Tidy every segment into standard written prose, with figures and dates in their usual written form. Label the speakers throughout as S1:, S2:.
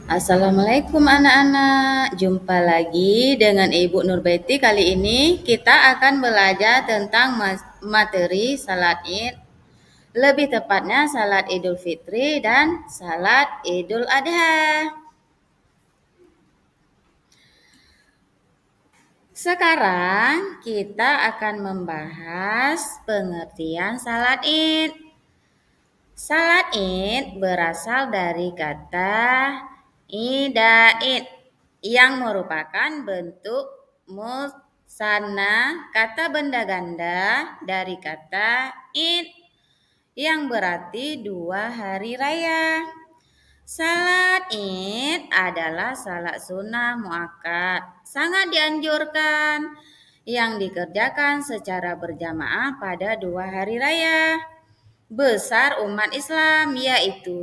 S1: Assalamualaikum anak-anak, jumpa lagi dengan Ibu Nurbaiti. Kali ini kita akan belajar tentang materi salat Id, lebih tepatnya salat Idul Fitri dan salat Idul Adha. Sekarang kita akan membahas pengertian salat Id. Salat Id berasal dari kata Ida'id yang merupakan bentuk musanna kata benda ganda dari kata Id yang berarti 2 hari raya. Salat Id adalah salat sunnah muakkad, sangat dianjurkan yang dikerjakan secara berjamaah pada 2 hari raya besar umat Islam, yaitu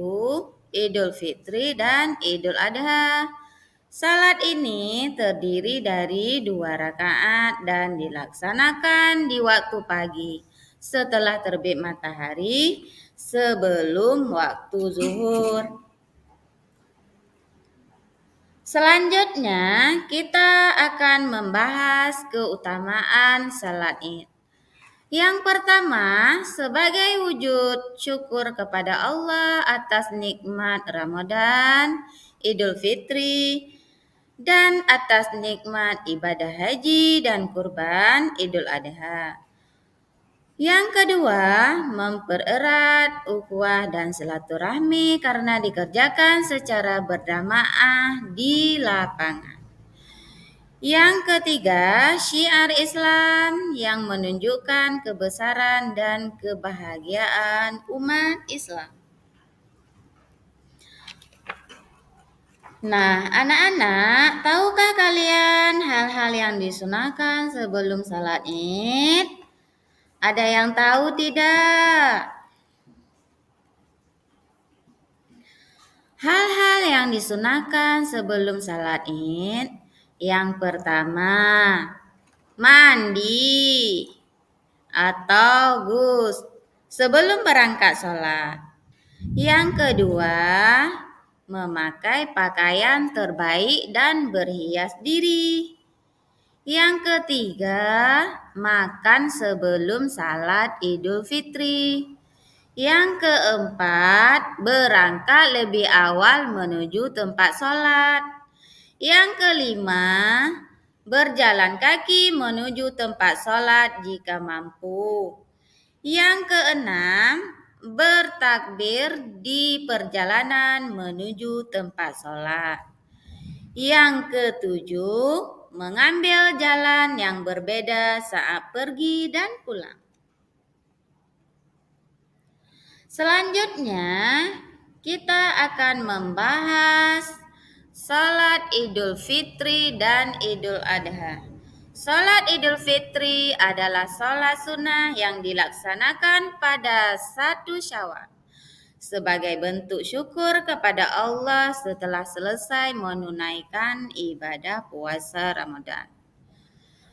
S1: Idul Fitri dan Idul Adha. Salat ini terdiri dari 2 rakaat dan dilaksanakan di waktu pagi setelah terbit matahari sebelum waktu zuhur. Selanjutnya kita akan membahas keutamaan salat Id. Yang pertama, sebagai wujud syukur kepada Allah atas nikmat Ramadan, Idul Fitri, dan atas nikmat ibadah haji dan kurban Idul Adha. Yang kedua, mempererat ukhuwah dan silaturahmi karena dikerjakan secara berjamaah di lapangan. Yang ketiga, syiar Islam yang menunjukkan kebesaran dan kebahagiaan umat Islam. Nah, anak-anak, tahukah kalian hal-hal yang disunahkan sebelum salat Id? Ada yang tahu tidak? Hal-hal yang disunahkan sebelum salat Id. Yang pertama, mandi atau ghusl sebelum berangkat sholat. Yang kedua, memakai pakaian terbaik dan berhias diri. Yang ketiga, makan sebelum salat Idul Fitri. Yang keempat, berangkat lebih awal menuju tempat sholat. Yang kelima, berjalan kaki menuju tempat sholat jika mampu. Yang keenam, bertakbir di perjalanan menuju tempat sholat. Yang ketujuh, mengambil jalan yang berbeda saat pergi dan pulang. Selanjutnya, kita akan membahas salat Idul Fitri dan Idul Adha. Salat Idul Fitri adalah salat sunnah yang dilaksanakan pada 1 Syawal sebagai bentuk syukur kepada Allah setelah selesai menunaikan ibadah puasa Ramadan.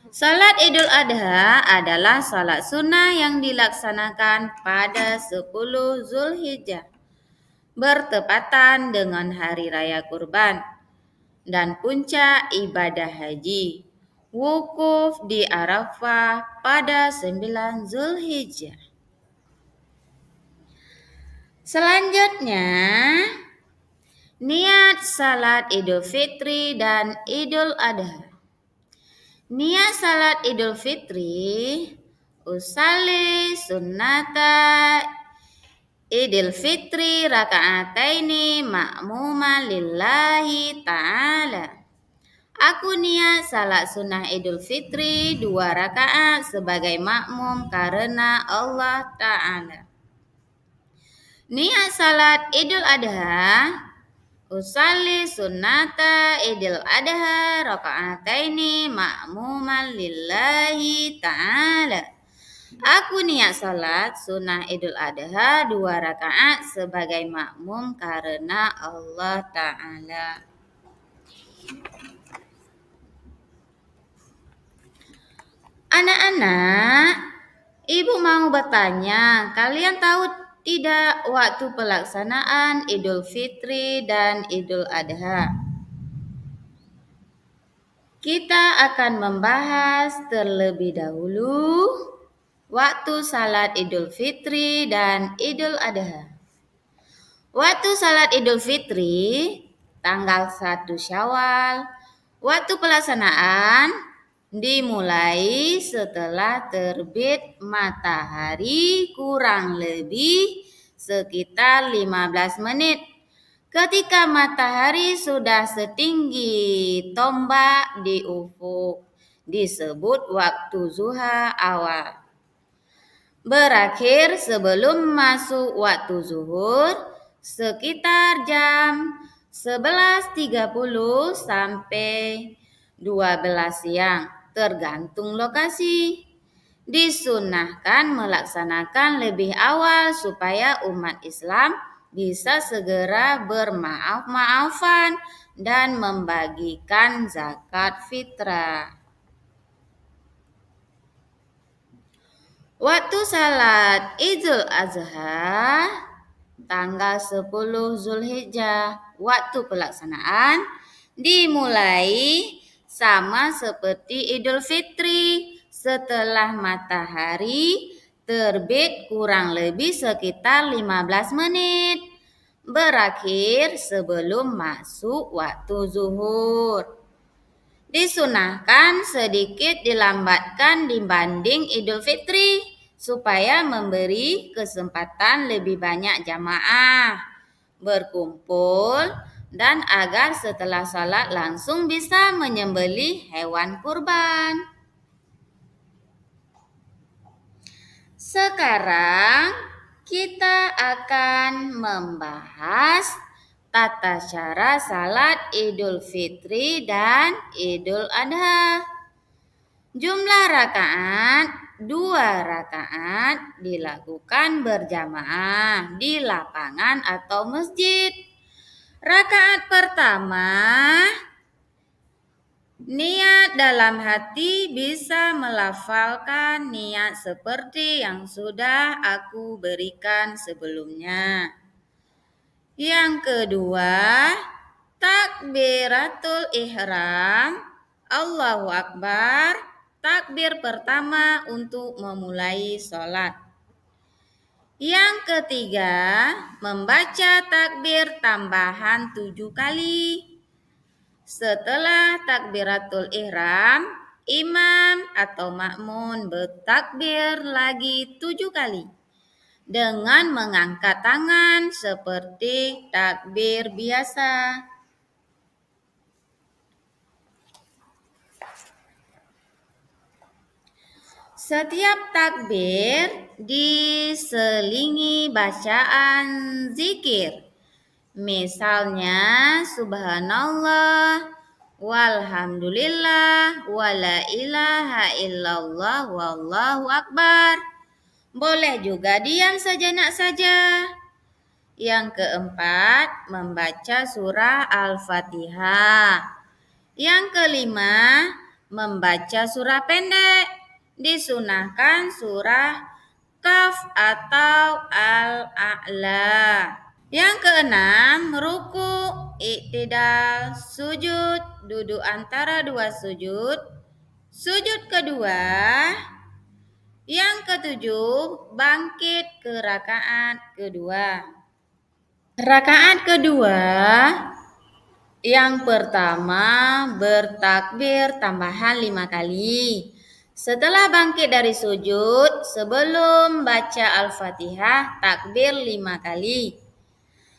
S1: Salat Idul Adha adalah salat sunnah yang dilaksanakan pada 10 Zulhijjah bertepatan dengan Hari Raya Kurban dan puncak ibadah haji, wukuf di Arafah pada 9 Zulhijjah. Selanjutnya, niat salat Idul Fitri dan Idul Adha. Niat salat Idul Fitri, usalli sunnata Idul Fitri raka'ataini ma'muma lillahi ta'ala. Aku niat salat sunnah Idul Fitri 2 rakaat sebagai makmum karena Allah Ta'ala. Niat salat Idul Adha, usalli sunnata Idul Adha raka'ataini ma'muman lillahi ta'ala. Aku niat salat sunnah Idul Adha 2 rakaat sebagai makmum karena Allah Ta'ala. Anak-anak, Ibu mau bertanya, kalian tahu tidak waktu pelaksanaan Idul Fitri dan Idul Adha. Kita akan membahas terlebih dahulu waktu salat Idul Fitri dan Idul Adha. Waktu salat Idul Fitri tanggal 1 Syawal. Waktu pelaksanaan dimulai setelah terbit matahari kurang lebih sekitar 15 menit. Ketika matahari sudah setinggi tombak di ufuk, disebut waktu zuha awal. Berakhir sebelum masuk waktu zuhur sekitar jam 11.30 sampai 12 siang, tergantung lokasi. Disunahkan melaksanakan lebih awal supaya umat Islam bisa segera bermaaf-maafan dan membagikan zakat fitrah. Waktu salat Idul Adha tanggal 10 Zulhijjah. Waktu pelaksanaan dimulai sama seperti Idul Fitri setelah matahari terbit kurang lebih sekitar 15 menit. Berakhir sebelum masuk waktu zuhur. Disunahkan sedikit dilambatkan dibanding Idul Fitri supaya memberi kesempatan lebih banyak jamaah berkumpul dan agar setelah salat langsung bisa menyembelih hewan kurban. Sekarang kita akan membahas tata cara salat Idul Fitri dan Idul Adha. Jumlah rakaat 2 rakaat dilakukan berjamaah di lapangan atau masjid. Rakaat pertama, niat dalam hati bisa melafalkan niat seperti yang sudah aku berikan sebelumnya. Yang kedua, takbiratul ihram, Allahu Akbar, takbir pertama untuk memulai sholat. Yang ketiga, membaca takbir tambahan 7 kali. Setelah takbiratul ihram, imam atau makmun bertakbir lagi 7 kali dengan mengangkat tangan seperti takbir biasa. Setiap takbir diselingi bacaan zikir. Misalnya subhanallah, walhamdulillah, wala ilaha illallah, wallahu akbar. Boleh juga diam sejenak saja. Yang keempat, membaca surah Al-Fatihah. Yang kelima, membaca surah pendek. Disunahkan surah Kaf atau Al-A'la. Yang keenam, ruku, iktidal, sujud, duduk antara 2 sujud, sujud kedua. Yang ketujuh, bangkit ke rakaat kedua. Rakaat kedua, yang pertama bertakbir tambahan 5 kali. Setelah bangkit dari sujud, sebelum baca Al-Fatihah, takbir 5 kali.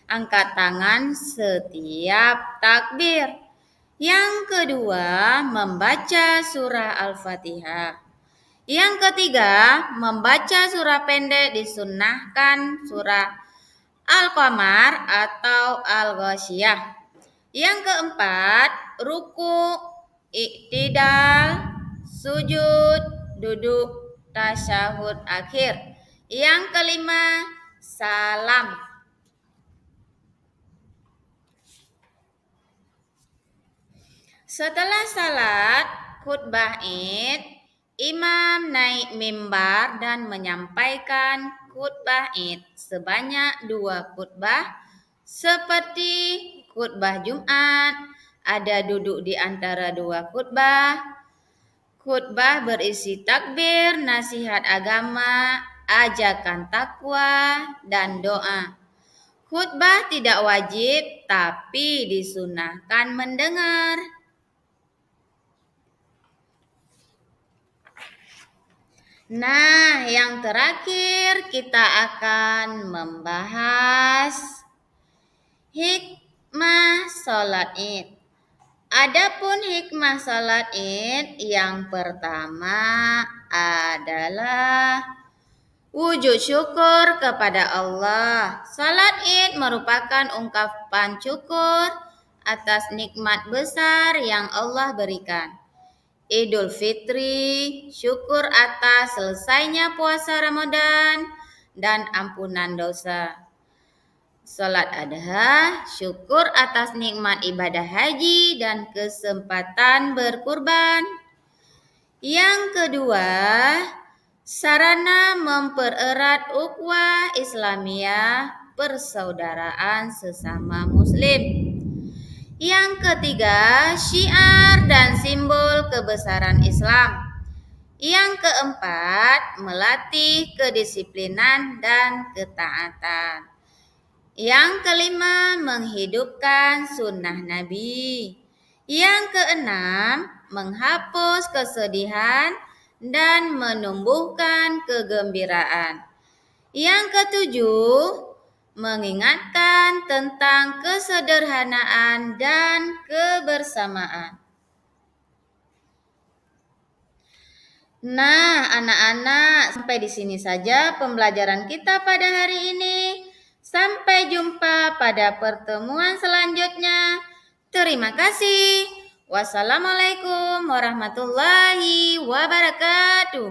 S1: Angkat tangan setiap takbir. Yang kedua, membaca surah Al-Fatihah. Yang ketiga, membaca surah pendek disunnahkan surah Al-Qamar atau Al-Ghasyiyah. Yang keempat, ruku, iktidal, sujud, duduk, tasyahud akhir. Yang kelima, salam. Setelah salat khutbah Id, imam naik mimbar dan menyampaikan khutbah Id sebanyak 2 khutbah seperti khutbah Jumat, ada duduk di antara 2 khutbah, khutbah berisi takbir, nasihat agama, ajakan takwa, dan doa. Khutbah tidak wajib, tapi disunahkan mendengar. Nah, yang terakhir kita akan membahas hikmah sholat Id. Adapun hikmah sholat Id yang pertama adalah wujud syukur kepada Allah. Salat Id merupakan ungkapan syukur atas nikmat besar yang Allah berikan. Idul Fitri, syukur atas selesainya puasa Ramadan dan ampunan dosa. Salat Adha, syukur atas nikmat ibadah haji dan kesempatan berkurban. Yang kedua, sarana mempererat ukhuwah Islamiyah, persaudaraan sesama muslim. Yang ketiga, syiar dan simbol kebesaran Islam. Yang keempat, melatih kedisiplinan dan ketaatan. Yang kelima, menghidupkan sunnah Nabi. Yang keenam, menghapus kesedihan dan menumbuhkan kegembiraan. Yang ketujuh, mengingatkan tentang kesederhanaan dan kebersamaan. Nah, anak-anak, sampai di sini saja pembelajaran kita pada hari ini. Sampai jumpa pada pertemuan selanjutnya. Terima kasih. Wassalamualaikum warahmatullahi wabarakatuh.